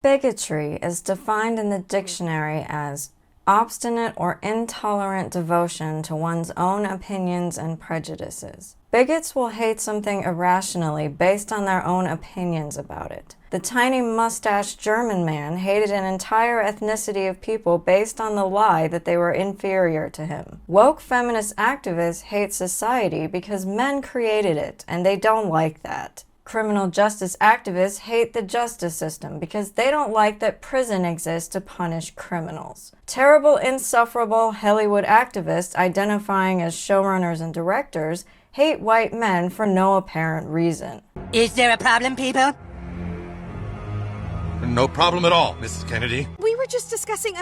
Bigotry is defined in the dictionary as obstinate or intolerant devotion to one's own opinions and prejudices. Bigots will hate something irrationally based on their own opinions about it. The tiny mustached German man hated an entire ethnicity of people based on the lie that they were inferior to him. Woke feminist activists hate society because men created it, and they don't like that. Criminal justice activists hate the justice system because they don't like that prison exists to punish criminals. Terrible, insufferable Hollywood activists identifying as showrunners and directors hate white men for no apparent reason. Is there a problem, people? No problem at all, Mrs. Kennedy. We were just discussing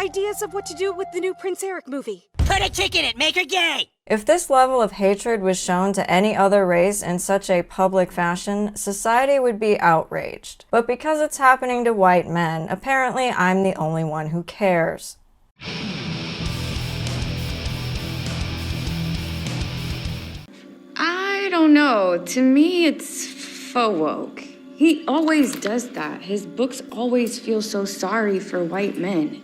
ideas of what to do with the new Prince Eric movie. Put a chick in it, make her gay! If this level of hatred was shown to any other race in such a public fashion, society would be outraged. But because it's happening to white men, apparently I'm the only one who cares. I don't know. To me, it's faux woke. He always does that. His books always feel so sorry for white men.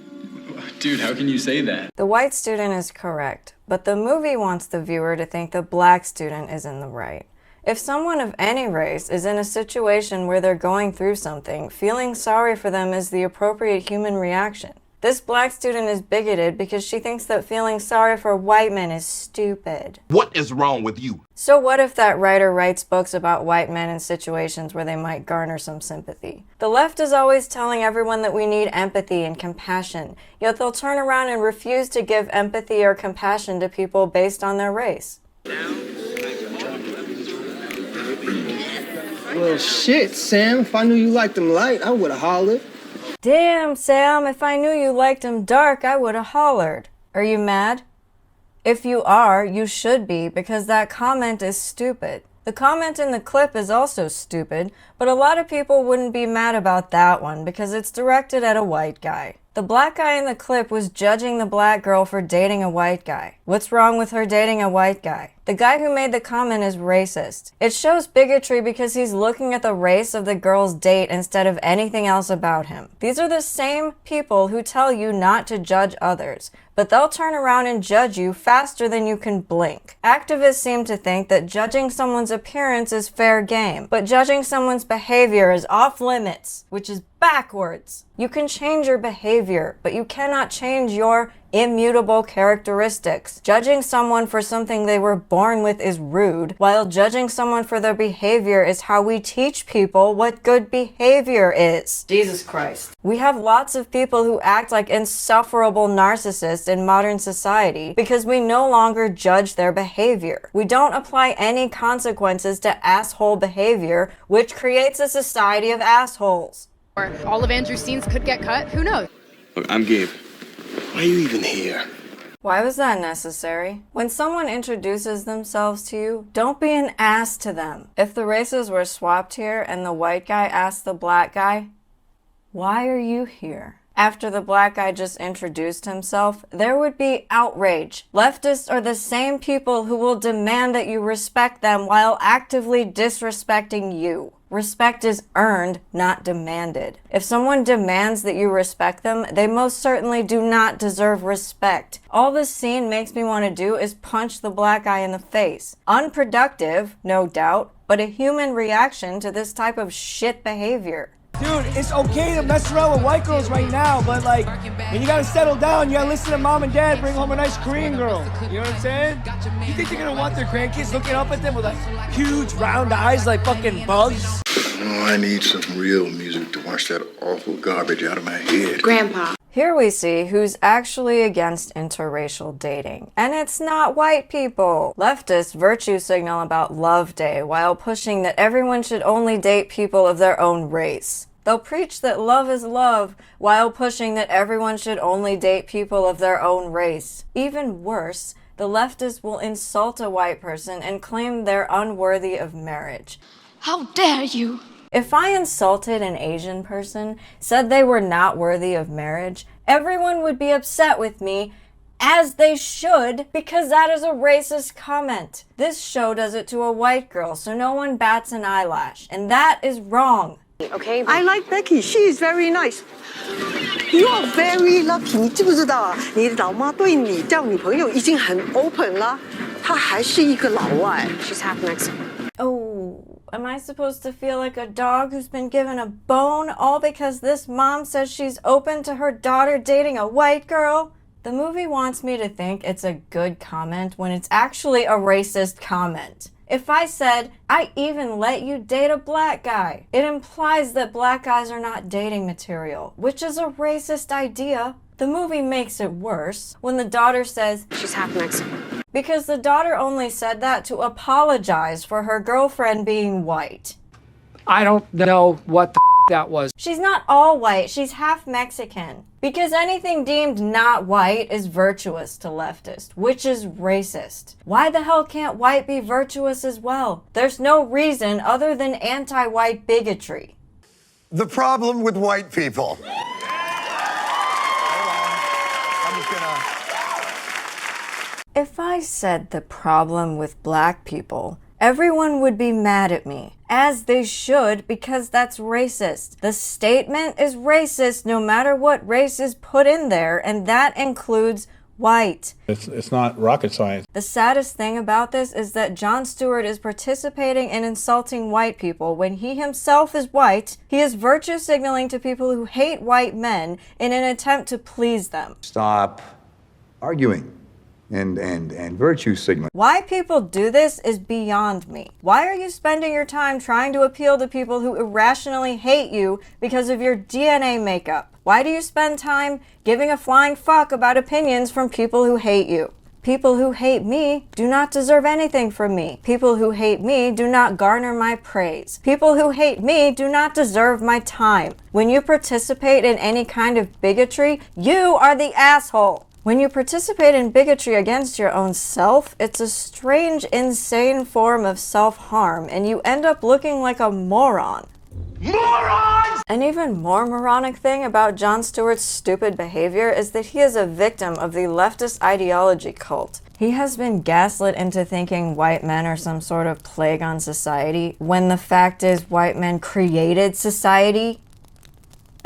Dude, how can you say that? The white student is correct, but the movie wants the viewer to think the black student is in the right. If someone of any race is in a situation where they're going through something, feeling sorry for them is the appropriate human reaction. This black student is bigoted because she thinks that feeling sorry for white men is stupid. What is wrong with you? So what if that writer writes books about white men in situations where they might garner some sympathy? The left is always telling everyone that we need empathy and compassion, yet they'll turn around and refuse to give empathy or compassion to people based on their race. Well, shit, Sam. If I knew you liked them light, I would've hollered. Damn, Sam, if I knew you liked him dark, I would've hollered. Are you mad? If you are, you should be, because that comment is stupid. The comment in the clip is also stupid, but a lot of people wouldn't be mad about that one because it's directed at a white guy. The black guy in the clip was judging the black girl for dating a white guy. What's wrong with her dating a white guy? The guy who made the comment is racist. It shows bigotry because he's looking at the race of the girl's date instead of anything else about him. These are the same people who tell you not to judge others, but they'll turn around and judge you faster than you can blink. Activists seem to think that judging someone's appearance is fair game, but judging someone's behavior is off limits, which is backwards. You can change your behavior, but you cannot change your immutable characteristics. Judging someone for something they were born with is rude, while judging someone for their behavior is how we teach people what good behavior is. Jesus Christ. We have lots of people who act like insufferable narcissists in modern society because we no longer judge their behavior. We don't apply any consequences to asshole behavior, which creates a society of assholes. Or all of Andrew's scenes could get cut, who knows? Look, I'm Gabe. Why are you even here? Why was that necessary? When someone introduces themselves to you, don't be an ass to them. If the races were swapped here and the white guy asked the black guy, "Why are you here?" after the black guy just introduced himself, there would be outrage. Leftists are the same people who will demand that you respect them while actively disrespecting you. Respect is earned, not demanded. If someone demands that you respect them, they most certainly do not deserve respect. All this scene makes me want to do is punch the black guy in the face. Unproductive, no doubt, but a human reaction to this type of shit behavior. Dude, it's okay to mess around with white girls right now, but like, when you gotta settle down, you gotta listen to mom and dad, bring home a nice Korean girl. You know what I'm saying? You think they're gonna want their grandkids looking up at them with like huge round eyes like fucking bugs? Oh, I need some real music to wash that awful garbage out of my head. Grandpa. Here we see who's actually against interracial dating. And it's not white people. Leftists virtue signal about Love Day while pushing that everyone should only date people of their own race. They'll preach that love is love while pushing that everyone should only date people of their own race. Even worse, the leftists will insult a white person and claim they're unworthy of marriage. How dare you? If I insulted an Asian person, said they were not worthy of marriage, everyone would be upset with me, as they should, because that is a racist comment. This show does it to a white girl, so no one bats an eyelash, and that is wrong. Okay? I like Becky. She is very nice. You are very lucky. 你知不知道啊？你老妈对你交女朋友已经很 open 了，她还是一个老外。She's half Mexican. Oh, am I supposed to feel like a dog who's been given a bone all because this mom says she's open to her daughter dating a white girl? The movie wants me to think it's a good comment when it's actually a racist comment. If I said, I even let you date a black guy, it implies that black guys are not dating material, which is a racist idea. The movie makes it worse when the daughter says, She's half Mexican. because the daughter only said that to apologize for her girlfriend being white. I don't know what the that was. She's not all white, she's half Mexican. Because anything deemed not white is virtuous to leftists, which is racist. Why the hell can't white be virtuous as well? There's no reason other than anti-white bigotry. The problem with white people. I'm just gonna... If I said the problem with black people, everyone would be mad at me, as they should, because that's racist. The statement is racist no matter what race is put in there, and that includes white. It's not rocket science. The saddest thing about this is that Jon Stewart is participating in insulting white people. When he himself is white, he is virtue signaling to people who hate white men in an attempt to please them. Stop arguing and virtue signaling. Why people do this is beyond me. Why are you spending your time trying to appeal to people who irrationally hate you because of your DNA makeup? Why do you spend time giving a flying fuck about opinions from people who hate you? People who hate me do not deserve anything from me. People who hate me do not garner my praise. People who hate me do not deserve my time. When you participate in any kind of bigotry, you are the asshole. When you participate in bigotry against your own self, it's a strange, insane form of self-harm, and you end up looking like a moron. Morons! An even more moronic thing about Jon Stewart's stupid behavior is that he is a victim of the leftist ideology cult. He has been gaslit into thinking white men are some sort of plague on society, when the fact is white men created society.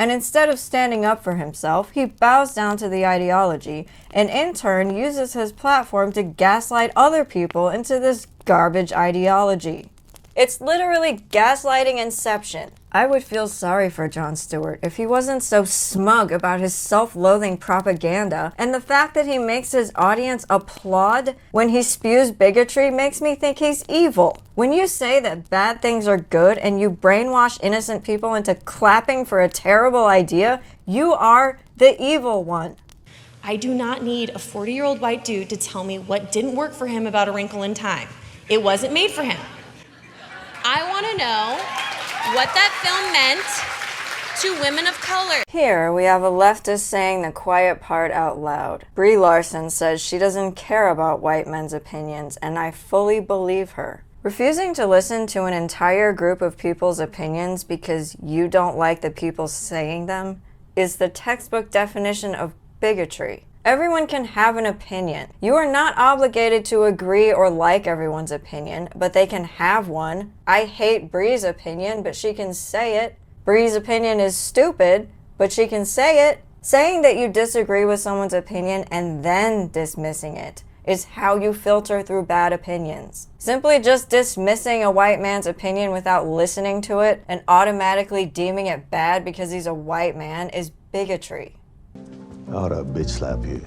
And instead of standing up for himself, he bows down to the ideology and in turn uses his platform to gaslight other people into this garbage ideology. It's literally gaslighting inception. I would feel sorry for Jon Stewart if he wasn't so smug about his self-loathing propaganda, and the fact that he makes his audience applaud when he spews bigotry makes me think he's evil. When you say that bad things are good and you brainwash innocent people into clapping for a terrible idea, you are the evil one. I do not need a 40-year-old white dude to tell me what didn't work for him about A Wrinkle in Time. It wasn't made for him. I want to know what that film meant to women of color. Here we have a leftist saying the quiet part out loud. Brie Larson says she doesn't care about white men's opinions, and I fully believe her. Refusing to listen to an entire group of people's opinions because you don't like the people saying them is the textbook definition of bigotry. Everyone can have an opinion. You are not obligated to agree or like everyone's opinion, but they can have one. I hate Brie's opinion, but she can say it. Brie's opinion is stupid, but she can say it. Saying that you disagree with someone's opinion and then dismissing it is how you filter through bad opinions. Simply just dismissing a white man's opinion without listening to it and automatically deeming it bad because he's a white man is bigotry. I ought to bitch slap you.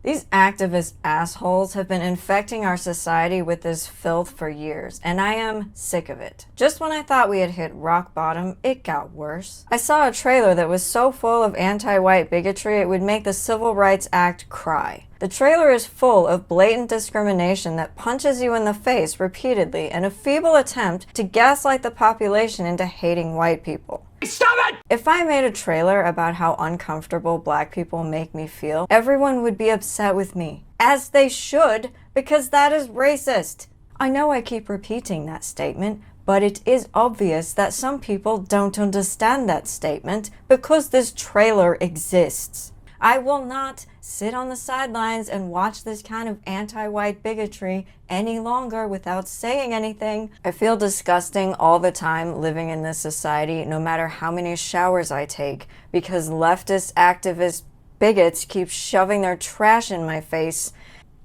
These activist assholes have been infecting our society with this filth for years, and I am sick of it. Just when I thought we had hit rock bottom, it got worse. I saw a trailer that was so full of anti-white bigotry it would make the Civil Rights Act cry. The trailer is full of blatant discrimination that punches you in the face repeatedly in a feeble attempt to gaslight the population into hating white people. Stop it! If I made a trailer about how uncomfortable black people make me feel, everyone would be upset with me. As they should, because that is racist. I know I keep repeating that statement, but it is obvious that some people don't understand that statement because this trailer exists. I will not sit on the sidelines and watch this kind of anti-white bigotry any longer without saying anything. I feel disgusting all the time living in this society, no matter how many showers I take, because leftist activist bigots keep shoving their trash in my face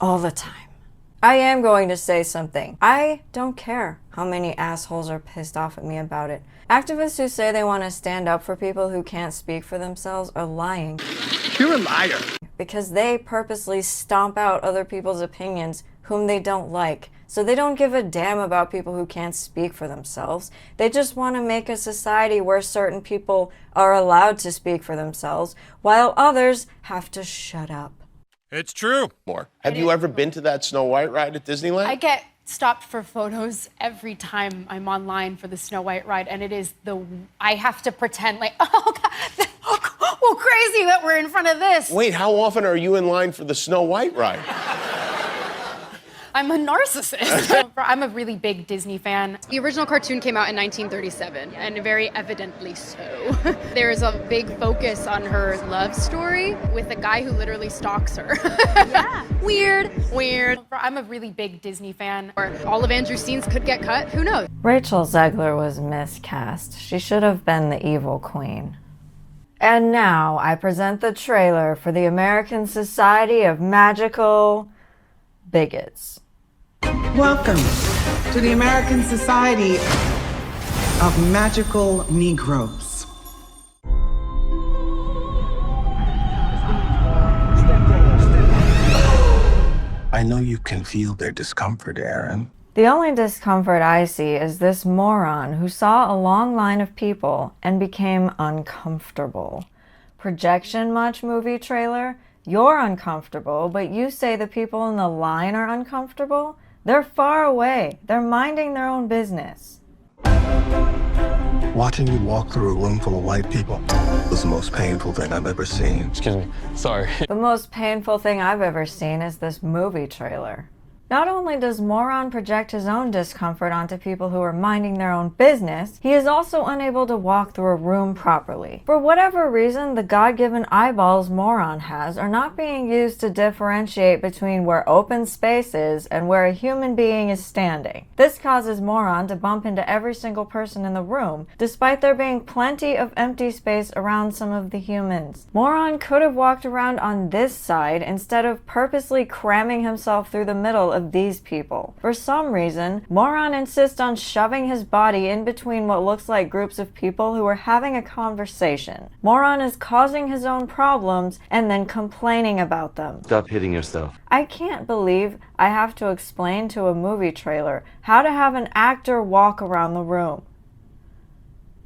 all the time. I am going to say something. I don't care how many assholes are pissed off at me about it. Activists who say they want to stand up for people who can't speak for themselves are lying. You're a liar. Because they purposely stomp out other people's opinions whom they don't like. So they don't give a damn about people who can't speak for themselves. They just want to make a society where certain people are allowed to speak for themselves, while others have to shut up. It's true. Have you ever been to that Snow White ride at Disneyland? I get stopped for photos every time I'm online for the Snow White ride, and it is I have to pretend like, oh God, well, crazy that we're in front of this. Wait, how often are you in line for the Snow White ride? I'm a narcissist. I'm a really big Disney fan. The original cartoon came out in 1937, and very evidently so. There's a big focus on her love story with a guy who literally stalks her. Yeah. Weird. I'm a really big Disney fan. Or all of Andrew's scenes could get cut. Who knows? Rachel Zegler was miscast. She should have been the evil queen. And now I present the trailer for the American Society of Magical Bigots. Welcome to the American Society of Magical Negroes. I know you can feel their discomfort, Aaron. The only discomfort I see is this moron who saw a long line of people and became uncomfortable. Projection much, movie trailer? You're uncomfortable, but you say the people in the line are uncomfortable? They're far away. They're minding their own business. Watching you walk through a room full of white people was the most painful thing I've ever seen. Excuse me. Sorry. The most painful thing I've ever seen is this movie trailer. Not only does moron project his own discomfort onto people who are minding their own business, he is also unable to walk through a room properly. For whatever reason, the God-given eyeballs moron has are not being used to differentiate between where open space is and where a human being is standing. This causes moron to bump into every single person in the room, despite there being plenty of empty space around some of the humans. Moron could have walked around on this side instead of purposely cramming himself through the middle of these people. For some reason, moron insists on shoving his body in between what looks like groups of people who are having a conversation. Moron is causing his own problems and then complaining about them. Stop hitting yourself. I can't believe I have to explain to a movie trailer how to have an actor walk around the room.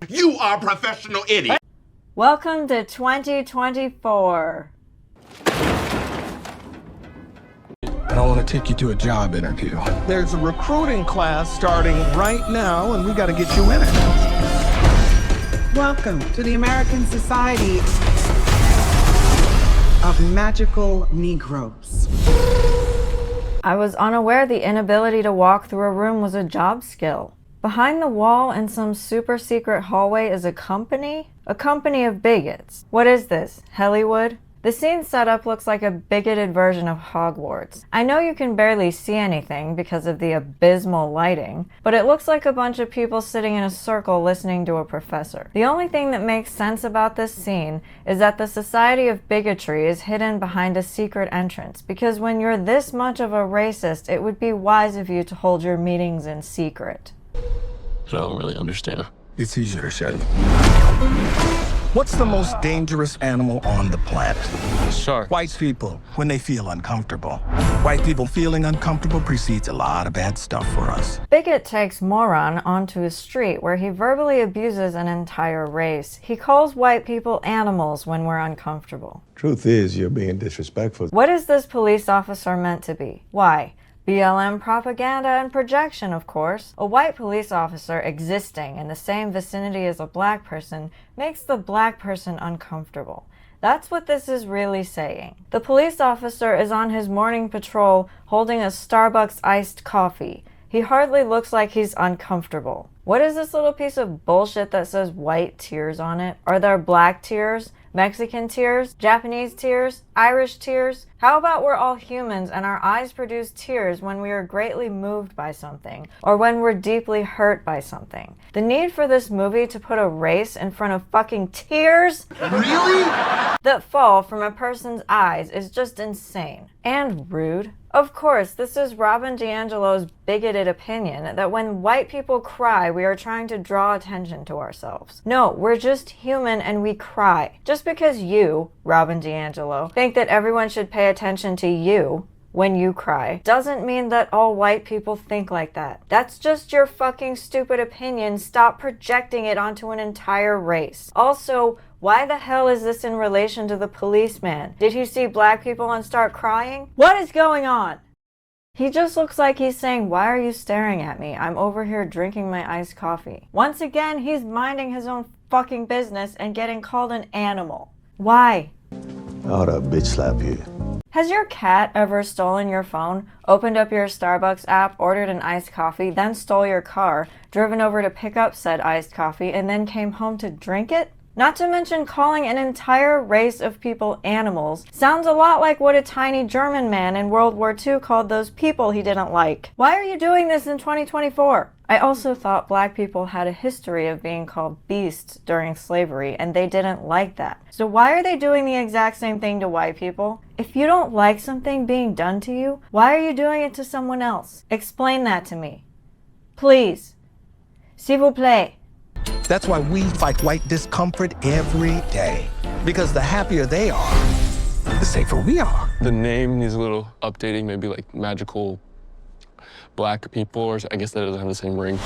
You are a professional idiot. Welcome to 2024. And I want to take you to a job interview. There's a recruiting class starting right now, and we got to get you in it. Welcome to the American Society of Magical Negroes. I was unaware the inability to walk through a room was a job skill. Behind the wall in some super secret hallway is a company? A company of bigots. What is this, Hollywood? The scene setup looks like a bigoted version of Hogwarts. I know you can barely see anything because of the abysmal lighting, but it looks like a bunch of people sitting in a circle listening to a professor. The only thing that makes sense about this scene is that the Society of Bigotry is hidden behind a secret entrance, because when you're this much of a racist, it would be wise of you to hold your meetings in secret. I don't really understand. It's easier to say. What's the most dangerous animal on the planet? Shark. White people, when they feel uncomfortable. White people feeling uncomfortable precedes a lot of bad stuff for us. Bigot takes moron onto a street where he verbally abuses an entire race. He calls white people animals when we're uncomfortable. Truth is, you're being disrespectful. What is this police officer meant to be? Why? BLM propaganda and projection, of course. A white police officer existing in the same vicinity as a black person makes the black person uncomfortable. That's what this is really saying. The police officer is on his morning patrol holding a Starbucks iced coffee. He hardly looks like he's uncomfortable. What is this little piece of bullshit that says white tears on it? Are there black tears? Mexican tears? Japanese tears? Irish tears? How about we're all humans and our eyes produce tears when we are greatly moved by something, or when we're deeply hurt by something? The need for this movie to put a race in front of fucking tears that fall from a person's eyes is just insane. And rude. Of course, this is Robin DiAngelo's bigoted opinion that when white people cry, we are trying to draw attention to ourselves. No, we're just human and we cry. Just because you, Robin DiAngelo, think that everyone should pay attention to you when you cry doesn't mean that all white people think like that. That's just your fucking stupid opinion. Stop projecting it onto an entire race. Also, why the hell is this in relation to the policeman? Did he see black people and start crying? What is going on? He just looks like he's saying, why are you staring at me? I'm over here drinking my iced coffee. Once again, he's minding his own fucking business and getting called an animal. Why? I ought to bitch slap you. Has your cat ever stolen your phone, opened up your Starbucks app, ordered an iced coffee, then stole your car, driven over to pick up said iced coffee, and then came home to drink it? Not to mention calling an entire race of people animals sounds a lot like what a tiny German man in World War II called those people he didn't like. Why are you doing this in 2024? I also thought black people had a history of being called beasts during slavery, and they didn't like that. So why are they doing the exact same thing to white people? If you don't like something being done to you, why are you doing it to someone else? Explain that to me. Please. S'il vous plaît. That's why we fight white discomfort every day. Because the happier they are, the safer we are. The name needs a little updating, maybe like magical black people, or I guess that doesn't have the same ring.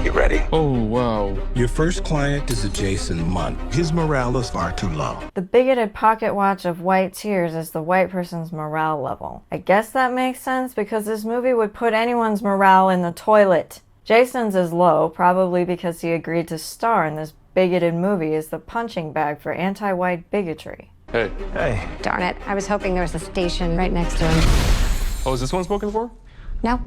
You ready? Oh, wow. Your first client is a Jason Munn. His morale is far too low. The bigoted pocket watch of white tears is the white person's morale level. I guess that makes sense because this movie would put anyone's morale in the toilet. Jason's is low, probably because he agreed to star in this bigoted movie as the punching bag for anti-white bigotry. Hey. Hey. Darn it, I was hoping there was a station right next to him. Oh, is this one spoken for? No.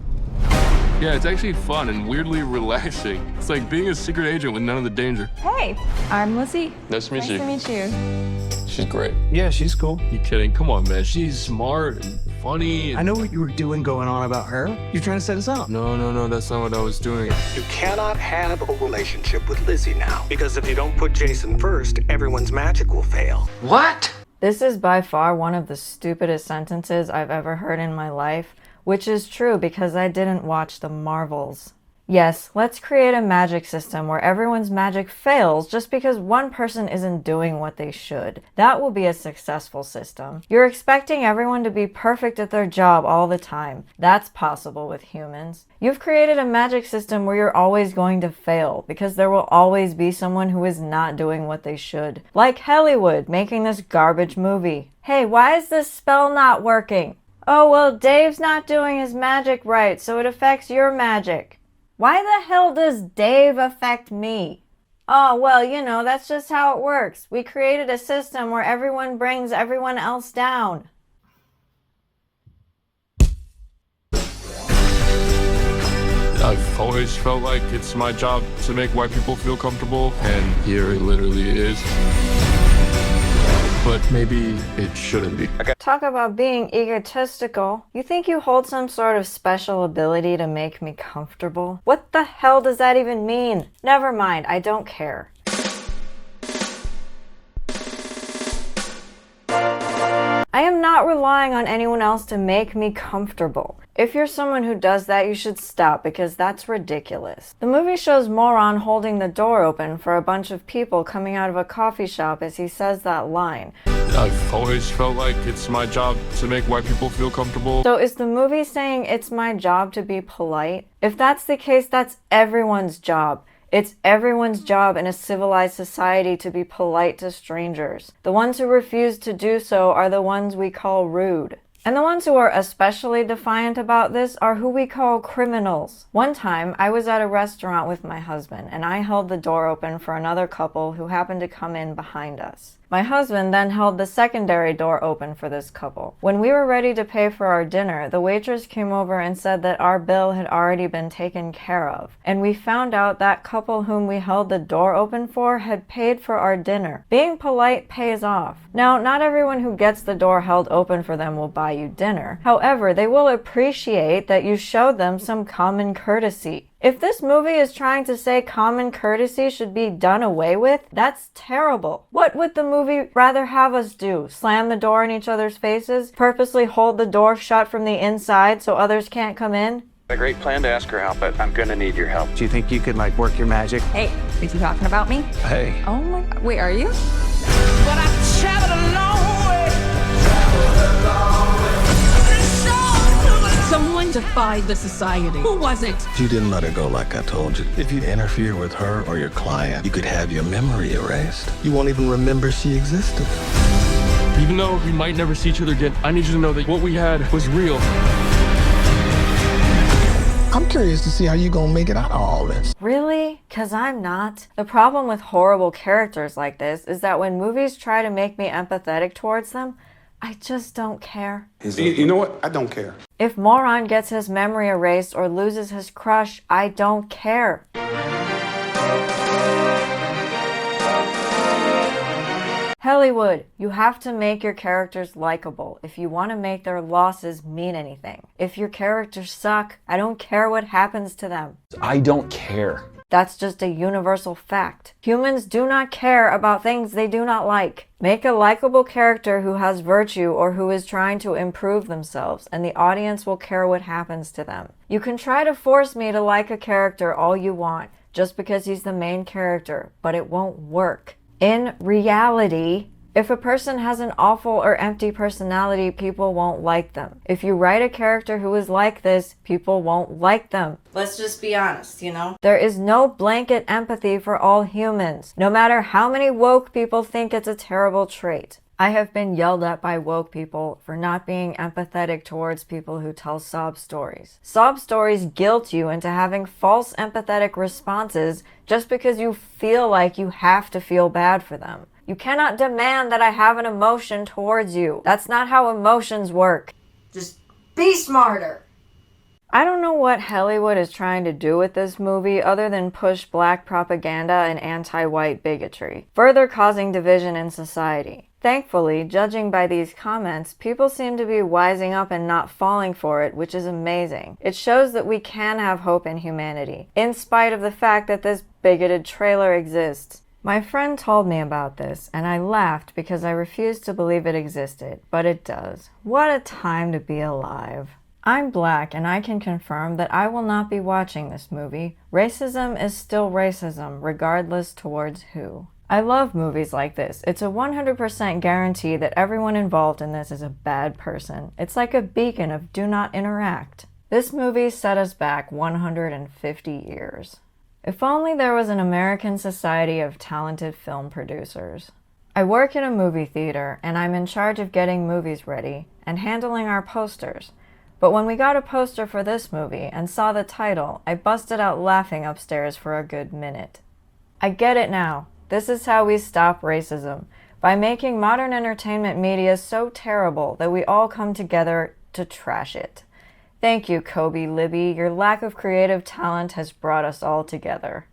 Yeah, it's actually fun and weirdly relaxing. It's like being a secret agent with none of the danger. Hey, I'm Lizzie. Nice to meet you. Nice to meet you. She's great. Yeah, she's cool. You kidding? Come on, man. She's smart and funny. I know what you were doing going on about her. You're trying to set us up. No, that's not what I was doing. You cannot have a relationship with Lizzie now. Because if you don't put Jason first, everyone's magic will fail. What? This is by far one of the stupidest sentences I've ever heard in my life, which is true because I didn't watch the Marvels. Yes, let's create a magic system where everyone's magic fails just because one person isn't doing what they should. That will be a successful system. You're expecting everyone to be perfect at their job all the time. That's possible with humans. You've created a magic system where you're always going to fail because there will always be someone who is not doing what they should. Like Hollywood making this garbage movie. Hey, why is this spell not working? Oh, well, Dave's not doing his magic right, so it affects your magic. Why the hell does Dave affect me? Oh, well, you know, that's just how it works. We created a system where everyone brings everyone else down. I've always felt like it's my job to make white people feel comfortable, and here it literally is. But maybe it shouldn't be. Talk about being egotistical. You think you hold some sort of special ability to make me comfortable? What the hell does that even mean? Never mind, I don't care. I am not relying on anyone else to make me comfortable. If you're someone who does that, you should stop because that's ridiculous. The movie shows Moron holding the door open for a bunch of people coming out of a coffee shop as he says that line. I've always felt like it's my job to make white people feel comfortable. So is the movie saying it's my job to be polite? If that's the case, that's everyone's job. It's everyone's job in a civilized society to be polite to strangers. The ones who refuse to do so are the ones we call rude. And the ones who are especially defiant about this are who we call criminals. One time, I was at a restaurant with my husband, and I held the door open for another couple who happened to come in behind us. My husband then held the secondary door open for this couple. When we were ready to pay for our dinner, the waitress came over and said that our bill had already been taken care of. And we found out that couple whom we held the door open for had paid for our dinner. Being polite pays off. Now, not everyone who gets the door held open for them will buy you dinner. However, they will appreciate that you showed them some common courtesy. If this movie is trying to say common courtesy should be done away with, that's terrible. What would the movie rather have us do? Slam the door in each other's faces? Purposely hold the door shut from the inside so others can't come in? A great plan to ask her out, but I'm gonna need your help. Do you think you could, like, work your magic? Hey, are you talking about me? Hey. Oh my God. Wait, are you? But I've traveled a long way. Someone defied the society. Who was it? If you didn't let her go like I told you, if you interfere with her or your client, you could have your memory erased. You won't even remember she existed. Even though we might never see each other again, I need you to know that what we had was real. I'm curious to see how you gonna make it out of all this. Really? 'Cause I'm not. The problem with horrible characters like this is that when movies try to make me empathetic towards them, I just don't care. You know what? I don't care. If Moron gets his memory erased or loses his crush, I don't care. Hollywood, you have to make your characters likable if you want to make their losses mean anything. If your characters suck, I don't care what happens to them. I don't care. That's just a universal fact. Humans do not care about things they do not like. Make a likable character who has virtue or who is trying to improve themselves, and the audience will care what happens to them. You can try to force me to like a character all you want, just because he's the main character, but it won't work. In reality, if a person has an awful or empty personality, people won't like them. If you write a character who is like this, people won't like them. Let's just be honest, you know? There is no blanket empathy for all humans, no matter how many woke people think it's a terrible trait. I have been yelled at by woke people for not being empathetic towards people who tell sob stories. Sob stories guilt you into having false empathetic responses just because you feel like you have to feel bad for them. You cannot demand that I have an emotion towards you. That's not how emotions work. Just be smarter. I don't know what Hollywood is trying to do with this movie other than push black propaganda and anti-white bigotry, further causing division in society. Thankfully, judging by these comments, people seem to be wising up and not falling for it, which is amazing. It shows that we can have hope in humanity, in spite of the fact that this bigoted trailer exists. My friend told me about this, and I laughed because I refused to believe it existed, but it does. What a time to be alive. I'm black, and I can confirm that I will not be watching this movie. Racism is still racism, regardless towards who. I love movies like this. It's a 100% guarantee that everyone involved in this is a bad person. It's like a beacon of do not interact. This movie set us back 150 years. If only there was an American Society of Talented Film Producers. I work in a movie theater, and I'm in charge of getting movies ready and handling our posters. But when we got a poster for this movie and saw the title, I busted out laughing upstairs for a good minute. I get it now. This is how we stop racism, by making modern entertainment media so terrible that we all come together to trash it. Thank you, Kobe Libby. Your lack of creative talent has brought us all together.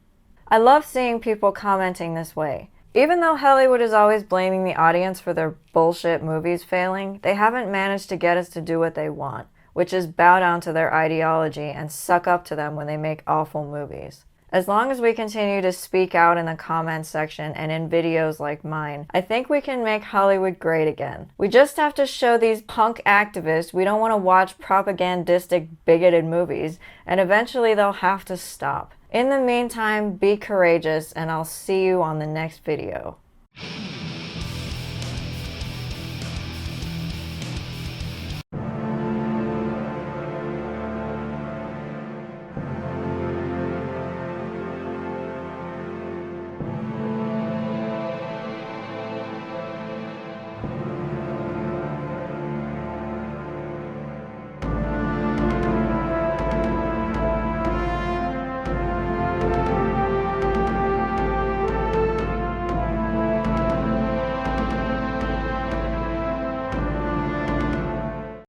I love seeing people commenting this way. Even though Hollywood is always blaming the audience for their bullshit movies failing, they haven't managed to get us to do what they want, which is bow down to their ideology and suck up to them when they make awful movies. As long as we continue to speak out in the comments section and in videos like mine, I think we can make Hollywood great again. We just have to show these punk activists we don't want to watch propagandistic, bigoted movies, and eventually they'll have to stop. In the meantime, be courageous, and I'll see you on the next video.